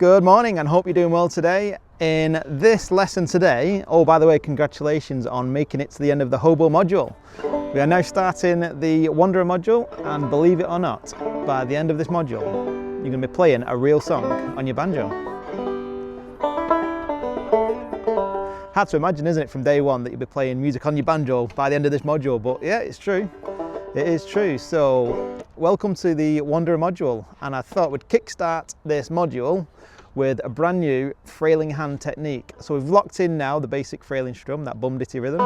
Good morning and hope you're doing well today. In this lesson today, oh by the way, congratulations on making it to the end of the hobo module. We are now starting the Wanderer module, and believe it or not, by the end of this module, you're going to be playing a real song on your banjo. Hard to imagine, isn't it, from day one that you'll be playing music on your banjo by the end of this module, but yeah, it's true. It is true. So welcome to the Wanderer module, and I thought we'd kickstart this module with a brand new frailing hand technique. So we've locked in now the basic frailing strum, that bum ditty rhythm.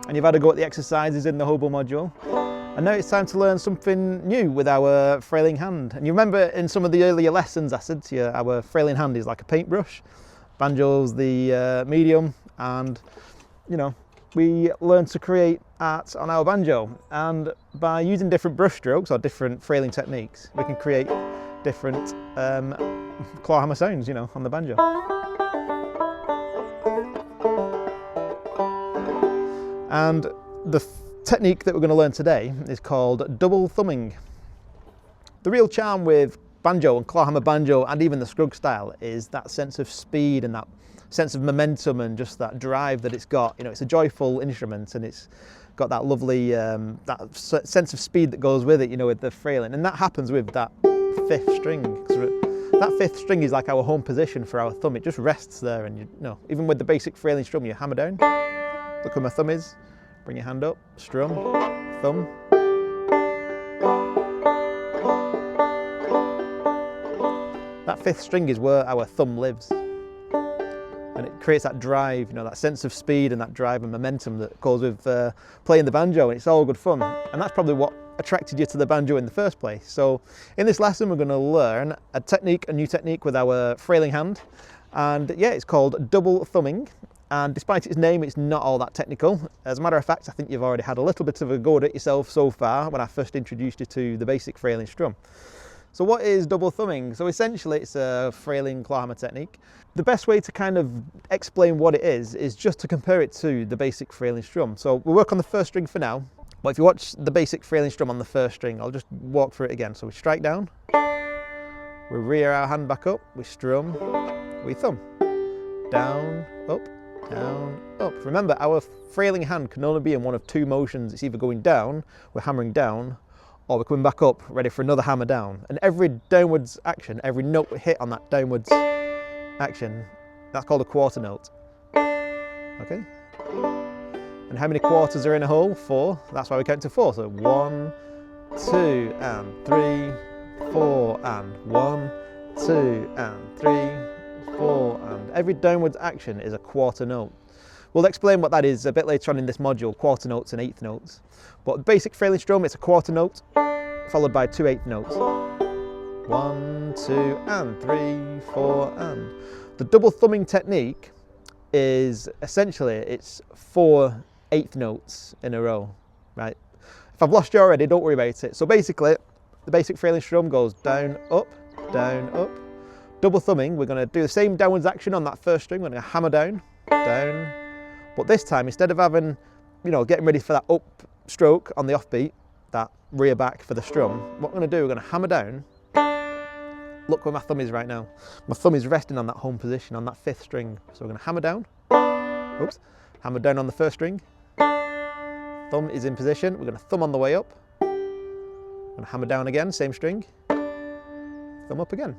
And you've had a go at the exercises in the hobo module. And now it's time to learn something new with our frailing hand. And you remember in some of the earlier lessons I said to you, our frailing hand is like a paintbrush. Banjo's the medium, and you know, we learn to create art on our banjo, and by using different brush strokes or different frailing techniques, we can create different clawhammer sounds, you know, on the banjo. And the technique that we're going to learn today is called double thumbing. The real charm with banjo and clawhammer banjo, and even the scrug style, is that sense of speed and that sense of momentum and just that drive that it's got. You know, it's a joyful instrument, and it's got that lovely that sense of speed that goes with it, you know, with the frailing. And that happens with that fifth string. That fifth string is like our home position for our thumb. It just rests there, and you know, even with the basic frailing strum, you hammer down. Look where my thumb is. Bring your hand up, strum, thumb. That fifth string is where our thumb lives. And it creates that drive, you know, that sense of speed and that drive and momentum that goes with playing the banjo, and it's all good fun. And that's probably what attracted you to the banjo in the first place. So in this lesson, we're going to learn a new technique with our frailing hand. And yeah, it's called double thumbing. And despite its name, it's not all that technical. As a matter of fact, I think you've already had a little bit of a go at it yourself so far when I first introduced you to the basic frailing strum. So what is double thumbing? So essentially it's a frailing clawhammer technique. The best way to kind of explain what it is just to compare it to the basic frailing strum. So we'll work on the first string for now, but if you watch the basic frailing strum on the first string, I'll just walk through it again. So we strike down, we rear our hand back up, we strum, we thumb, down, up, down, up. Remember, our frailing hand can only be in one of two motions. It's either going down, we're hammering down, or we're coming back up, ready for another hammer down. And every downwards action, every note we hit on that downwards action, that's called a quarter note. Okay? And how many quarters are in a whole? 4. That's why we count to 4. So 1, 2, and 3, 4, and 1, 2, and 3, 4, and every downwards action is a quarter note. We'll explain what that is a bit later on in this module, quarter notes and eighth notes. But basic frailing strum, it's a quarter note followed by 2 eighth notes. 1, 2, and 3, 4, and. The double thumbing technique is essentially, it's 4 eighth notes in a row, right? If I've lost you already, don't worry about it. So basically, the basic frailing strum goes down, up, down, up. Double thumbing, we're going to do the same downwards action on that first string. We're going to hammer down, down. But this time, instead of having, you know, getting ready for that up stroke on the offbeat, that rear back for the strum, what we're going to do, we're going to hammer down. Look where my thumb is right now. My thumb is resting on that home position, on that fifth string. So we're going to hammer down. Oops. Hammer down on the first string. Thumb is in position. We're going to thumb on the way up. We're going to hammer down again, same string. Thumb up again.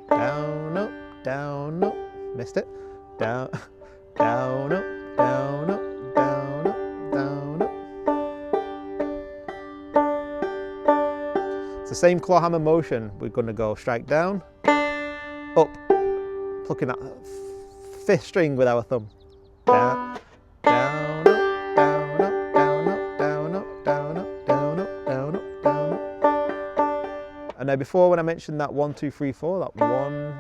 Down, up, down, up. Missed it. Down, down, up, down, up, down, up, down, up. It's the same clawhammer motion. We're going to go strike down, up, plucking that fifth string with our thumb. Down, down, up, down, up, down, up, down, up, down, up, down, up, down, up, down, up. And now before, when I mentioned that 1, 2, 3, 4, that 1,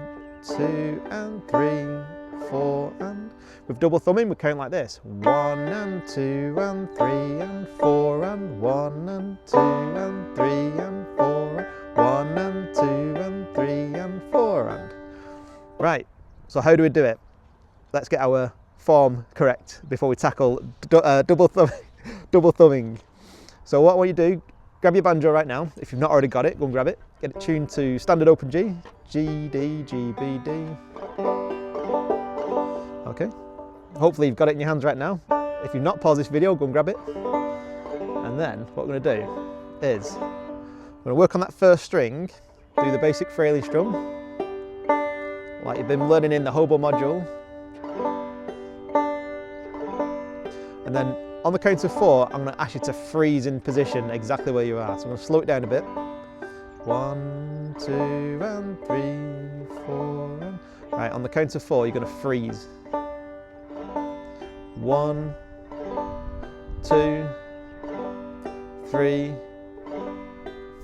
2, and 3, 4, and with double thumbing, we count like this: 1 and 2 and 3 and 4 and 1 and 2 and 3 and 4 and 1 and 2 and 3 and 4 and. Right, so how do we do it? Let's get our form correct before we tackle double thumbing. So what I want you to do, grab your banjo right now. If you've not already got it, go and grab it. Get it tuned to standard open G, G, D, G, B, D. Okay. Hopefully you've got it in your hands right now. If you've not, pause this video, go and grab it. And then what we're going to do is we're going to work on that first string, do the basic Fraley strum, like you've been learning in the hobo module. And then on the count of 4, I'm going to ask you to freeze in position exactly where you are. So I'm going to slow it down a bit. 1, 2, and 3, 4. And... Right, on the count of 4, you're going to freeze. 1, 2, 3,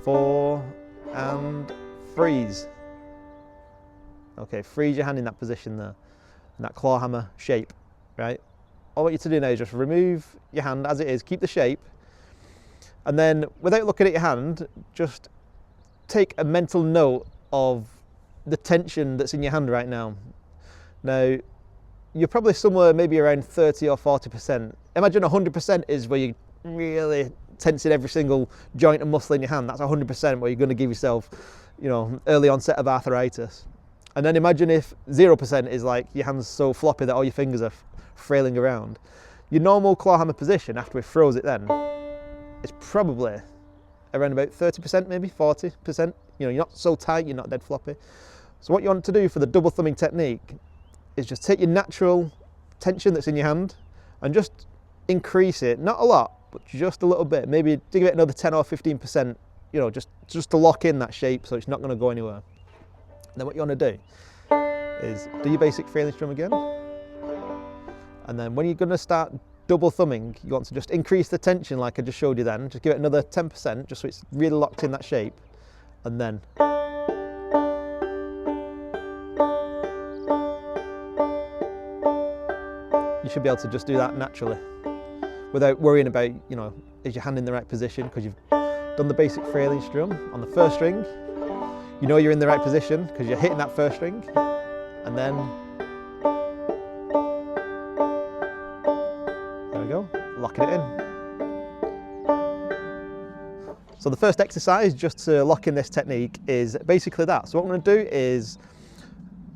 4, and freeze. Okay, freeze your hand in that position there, in that claw hammer shape, right? All I want you to do now is just remove your hand as it is, keep the shape, and then without looking at your hand, just take a mental note of the tension that's in your hand right now. Now, you're probably somewhere maybe around 30 or 40%. Imagine 100% is where you really tensing every single joint and muscle in your hand. That's 100% where you're going to give yourself, you know, early onset of arthritis. And then imagine if 0% is like your hand's so floppy that all your fingers are frailing around. Your normal claw hammer position after we froze it then is probably around about 30%, maybe 40%. You know, you're not so tight, you're not dead floppy. So what you want to do for the double thumbing technique is just take your natural tension that's in your hand and just increase it, not a lot, but just a little bit. Maybe give it another 10 or 15%, you know, just to lock in that shape so it's not going to go anywhere. And then what you want to do is do your basic Fraley strum again. And then when you're going to start double thumbing, you want to just increase the tension like I just showed you then. Just give it another 10% just so it's really locked in that shape. And then you should be able to just do that naturally without worrying about, you know, is your hand in the right position, because you've done the basic Fraley strum on the first string. You know you're in the right position because you're hitting that first string, and then there we go, locking it in. So the first exercise just to lock in this technique is basically that. So what I'm going to do is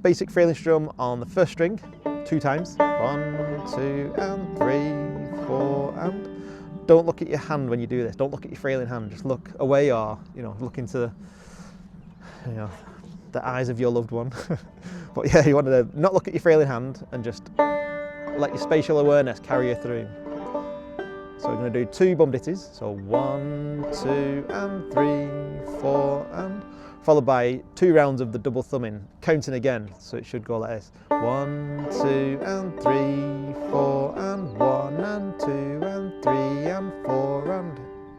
basic Fraley strum on the first string 2 times. 1, 2, and 3, 4, and don't look at your hand when you do this. Don't look at your frailing hand. Just look away, or, you know, look into, you know, the eyes of your loved one. But yeah, you want to not look at your frailing hand and just let your spatial awareness carry you through. So we're going to do 2 bum ditties. So 1, 2, and 3, 4, and followed by 2 rounds of the double thumbing, counting again. So it should go like this: 1, 2, and 3, 4, and 1, and 2, and 3, and 4,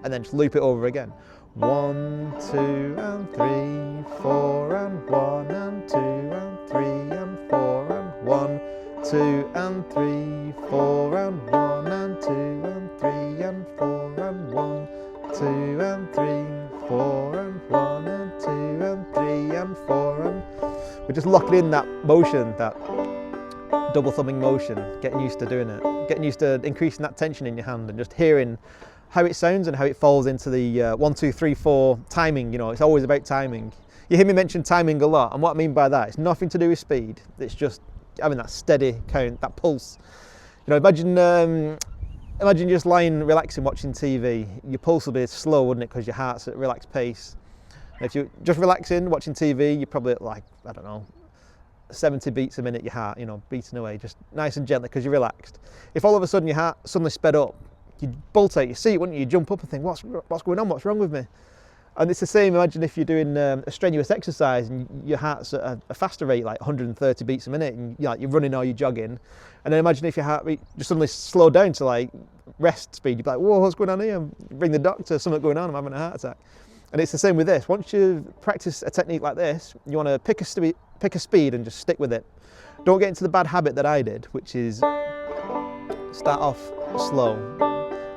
and then just loop it over again. 1, 2, and 3, 4, and 1, and 2, and 3, and 4, and 1, 2, and 3, 4, and 1, and 2, and 3, and 4, and 1, 2, and 3, 4, and 1, and 2, and 3, and 4, and we're just locking in that motion, that double thumbing motion, getting used to doing it, getting used to increasing that tension in your hand and just hearing how it sounds and how it falls into the 1, 2, 3, 4 timing. You know, it's always about timing. You hear me mention timing a lot, and what I mean by that, it's nothing to do with speed. It's just having that steady count, that pulse. You know, imagine just lying relaxing watching TV. Your pulse will be slow, wouldn't it, because your heart's at a relaxed pace. And if you're just relaxing watching TV, you're probably at, like, I don't know, 70 beats a minute, your heart, you know, beating away, just nice and gently because you're relaxed. If all of a sudden your heart suddenly sped up, you'd bolt out your seat, wouldn't you? You'd jump up and think, what's going on? What's wrong with me? And it's the same, imagine if you're doing a strenuous exercise and your heart's at a faster rate, like 130 beats a minute, and you're running or you're jogging. And then imagine if your heartbeat just suddenly slowed down to like rest speed. You'd be like, whoa, what's going on here? Bring the doctor, something going on, I'm having a heart attack. And it's the same with this. Once you practice a technique like this, you want to pick a speed and just stick with it. Don't get into the bad habit that I did, which is start off slow.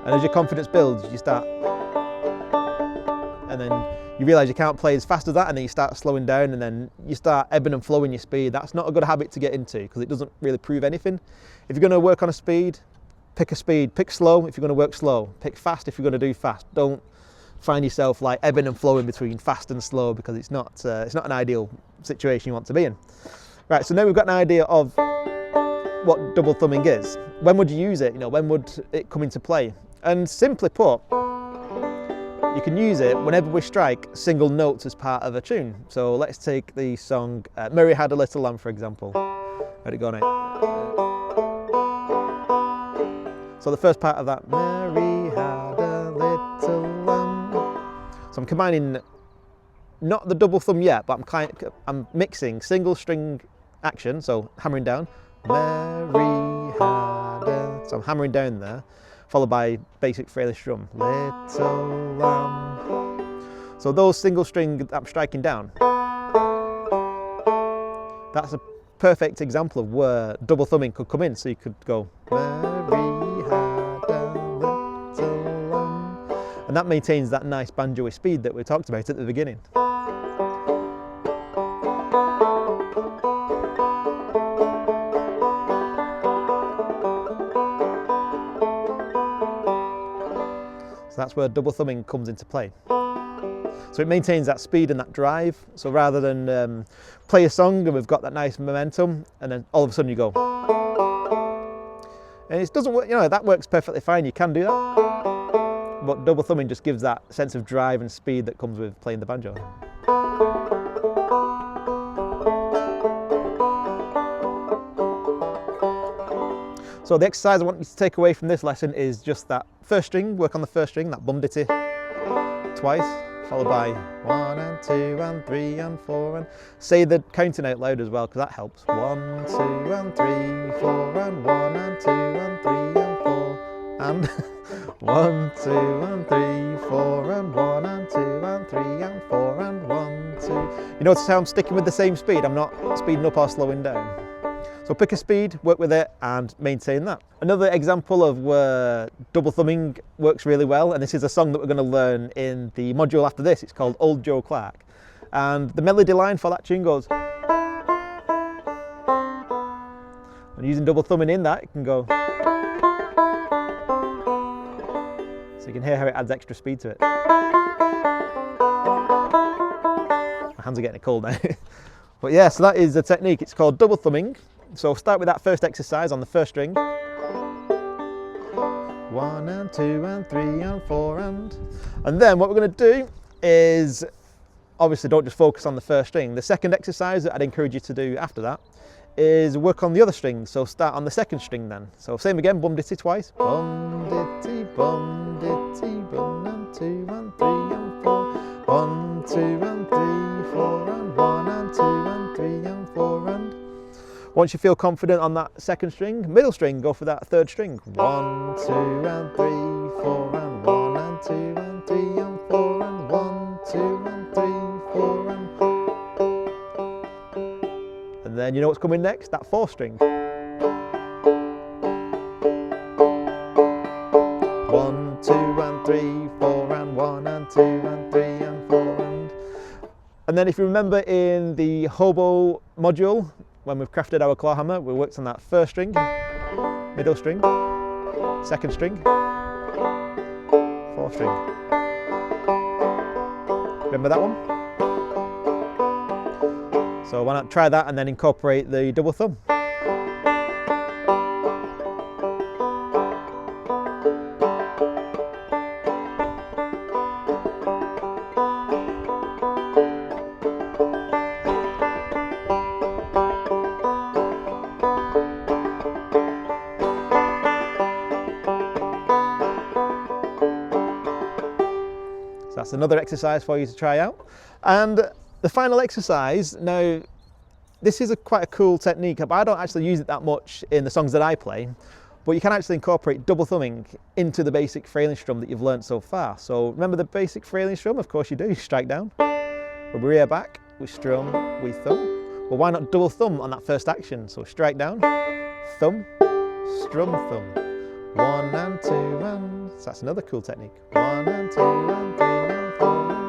And as your confidence builds, you start, and then you realise you can't play as fast as that, and then you start slowing down, and then you start ebbing and flowing your speed. That's not a good habit to get into because it doesn't really prove anything. If you're going to work on a speed, pick slow if you're going to work slow. Pick fast if you're going to do fast. Don't find yourself like ebbing and flowing between fast and slow, because it's not an ideal situation you want to be in. Right, so now we've got an idea of what double thumbing is. When would you use it? You know, when would it come into play? And simply put, you can use it whenever we strike single notes as part of a tune. So let's take the song Mary Had a Little Lamb, for example. Ready, go now. So the first part of that, Mary had a little lamb. So I'm combining not the double thumb yet, but I'm mixing single string action, so hammering down, Mary had a, so I'm hammering down there, followed by basic Flurry strum, little lamb. So those single string that I'm striking down, that's a perfect example of where double thumbing could come in. So you could go, Mary had a little lamb, and that maintains that nice banjo-y speed that we talked about at the beginning. So that's where double thumbing comes into play. So it maintains that speed and that drive. So rather than play a song and we've got that nice momentum, and then all of a sudden you go, and it doesn't work. You know, that works perfectly fine. You can do that, but double thumbing just gives that sense of drive and speed that comes with playing the banjo. So the exercise I want you to take away from this lesson is just that first string, work on the first string, that bum ditty twice, followed by 1 and 2 and 3 and 4, and say the counting out loud as well, because that helps. 1, 2 and 3, 4 and 1 and 2 and 3 and 4, and 1, 2 and 3, 4 and 1 and 2 and 3 and 4 and 1, 2. You notice how I'm sticking with the same speed, I'm not speeding up or slowing down. So pick a speed, work with it, and maintain that. Another example of where double thumbing works really well, and this is a song that we're going to learn in the module after this. It's called Old Joe Clark. And the melody line for that tune goes, and using double thumbing in that, it can go. So you can hear how it adds extra speed to it. My hands are getting cold now. But yeah, so that is the technique. It's called double thumbing. So start with that first exercise on the first string. 1 and 2 and 3 and 4 and then what we're going to do is, obviously don't just focus on the first string. The second exercise that I'd encourage you to do after that is work on the other strings. So start on the second string then. So same again, bum ditty twice. Bum ditty, bum ditty, bum and 2 and 3 and 4. 1, 2 and 3, 4 and 1 and 2 and 3 and 4 and. Once you feel confident on that second string, middle string, go for that third string. 1, 2 and 3, 4 and 1 and 2 and 3 and 4 and 1, 2 and 3, 4 and then you know what's coming next, that fourth string. 1, 2 and 3, 4 and 1 and 2 and 3 and 4 and then if you remember in the hobo module, when we've crafted our clawhammer, we worked on that first string, middle string, second string, fourth string. Remember that one? So why not try that and then incorporate the double thumb? That's another exercise for you to try out. And the final exercise, now this is quite a cool technique, but I don't actually use it that much in the songs that I play, but you can actually incorporate double thumbing into the basic Flurry strum that you've learned so far. So remember the basic Flurry strum? Of course you do, you strike down, we rear back, we strum, we thumb. Well, why not double thumb on that first action? So strike down, thumb, strum, thumb. 1 and 2 and, so that's another cool technique. 1 and 2 and 3 and 4 and.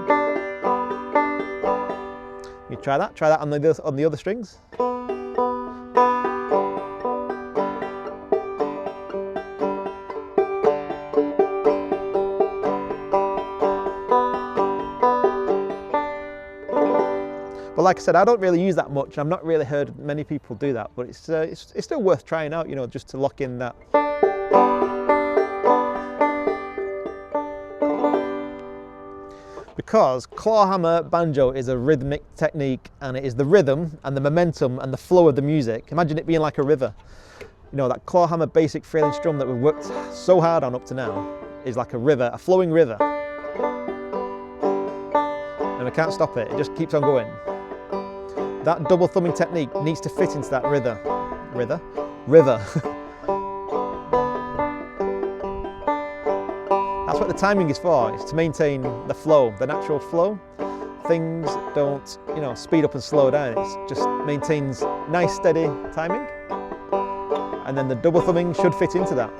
You try that on the other strings. But like I said, I don't really use that much. I've not really heard many people do that, but it's still worth trying out, you know, just to lock in that. Because clawhammer banjo is a rhythmic technique, and it is the rhythm and the momentum and the flow of the music. Imagine it being like a river. You know, that clawhammer basic frailing strum that we've worked so hard on up to now is like a river, a flowing river. And I can't stop it, it just keeps on going. That double thumbing technique needs to fit into that river. That's what the timing is for, it's to maintain the flow, the natural flow. Things don't, you know, speed up and slow down, it just maintains nice steady timing. And then the double thumbing should fit into that.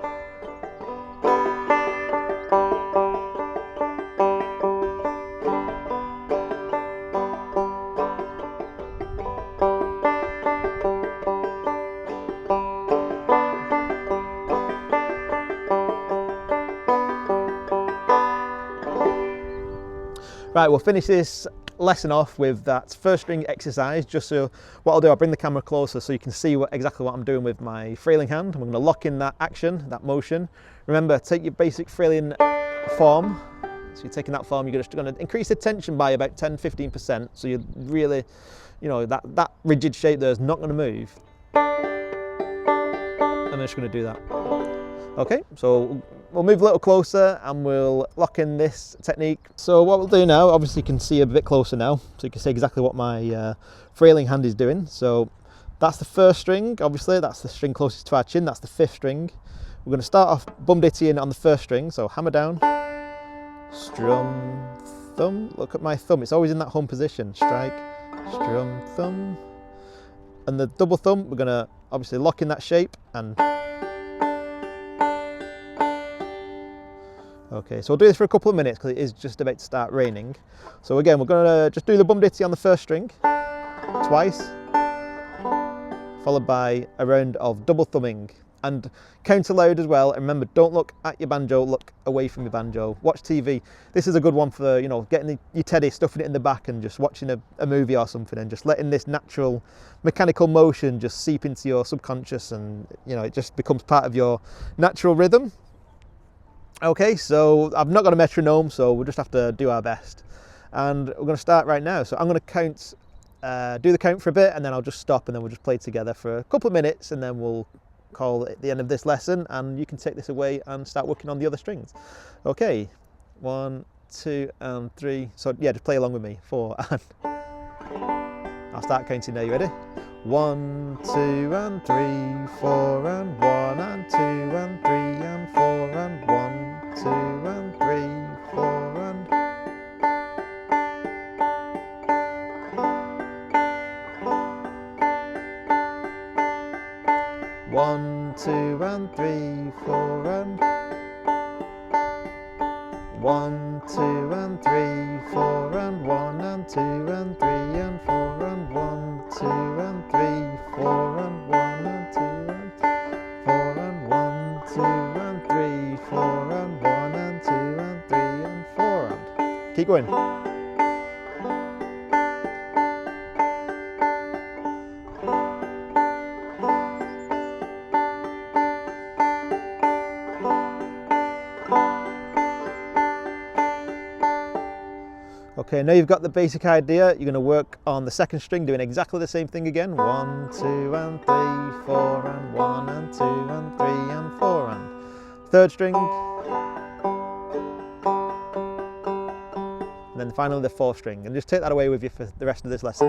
Right, we'll finish this lesson off with that first string exercise. Just so what I'll do, I'll bring the camera closer so you can see exactly what I'm doing with my frailing hand. I'm going to lock in that action, that motion. Remember, take your basic frailing form. So you're taking that form, you're just going to increase the tension by about 10-15%. So you really, you know, that rigid shape there is not going to move. I'm just going to do that. Okay, so we'll move a little closer and we'll lock in this technique. So what we'll do now, obviously you can see a bit closer now, so you can see exactly what my frailing hand is doing. So that's the first string, obviously, that's the string closest to our chin, that's the fifth string. We're going to start off bum dittying on the first string, so hammer down, strum, thumb, look at my thumb, it's always in that home position, strike, strum, thumb. And the double thumb, we're going to obviously lock in that shape and okay, so we'll do this for a couple of minutes because it is just about to start raining. So again, we're going to just do the bum ditty on the first string twice, followed by a round of double thumbing. And count aloud as well. And remember, don't look at your banjo, look away from your banjo. Watch TV. This is a good one for, you know, getting your teddy, stuffing it in the back and just watching a movie or something and just letting this natural mechanical motion just seep into your subconscious, and, you know, it just becomes part of your natural rhythm. Okay, so I've not got a metronome, so we'll just have to do our best. And we're going to start right now. So I'm going to count, do the count for a bit, and then I'll just stop, and then we'll just play together for a couple of minutes, and then we'll call it the end of this lesson, and you can take this away and start working on the other strings. Okay, 1, 2, and 3. So yeah, just play along with me. 4 and I'll start counting now. You ready? 1, 2, and 3, 4, and 1, and 2, and 3, and 4, and 1, 2, and 3, 4, and 1, 2, and 3, 4, and 1, 2, and 3, 4, and 1, and 2, and 3, and 4, and 1, 2, and 3, 4, and 1, and 2, and 4, and 1, 2, and 3, 4, and 1, and 2, and 3, and 4, and keep going. Okay, now you've got the basic idea. You're going to work on the second string, doing exactly the same thing again. 1, 2, and 3, 4, and 1, and 2, and 3, and 4, and third string. And then finally the fourth string. And just take that away with you for the rest of this lesson.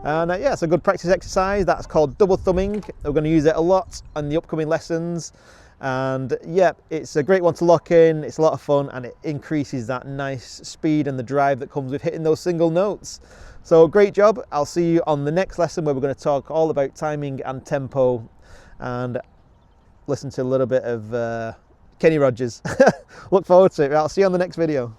And yeah, it's a good practice exercise. That's called double thumbing. We're going to use it a lot in the upcoming lessons. And yeah, it's a great one to lock in, it's a lot of fun, and it increases that nice speed and the drive that comes with hitting those single notes. So great job. I'll see you on the next lesson where we're going to talk all about timing and tempo and listen to a little bit of Kenny Rogers. Look forward to it. I'll see you on the next video.